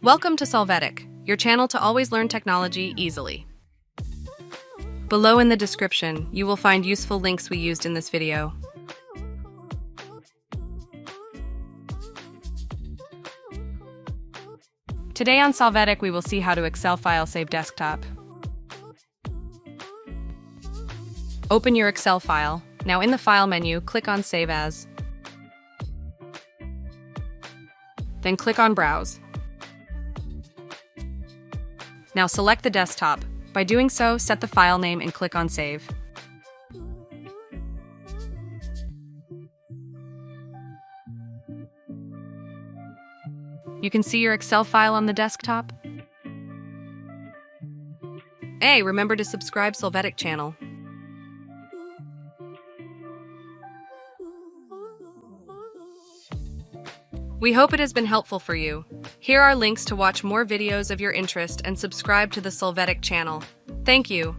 Welcome to Solvetic, your channel to always learn technology easily. Below in the description, you will find useful links we used in this video. Today on Solvetic, we will see how to Excel file save desktop. Open your Excel file. Now in the File menu, click on Save As. Then click on Browse. Now select the desktop. By doing so, set the file name and click on Save. You can see your Excel file on the desktop. Hey, remember to subscribe Solvetic channel. We hope it has been helpful for you. Here are links to watch more videos of your interest and subscribe to the Solvetic channel. Thank you.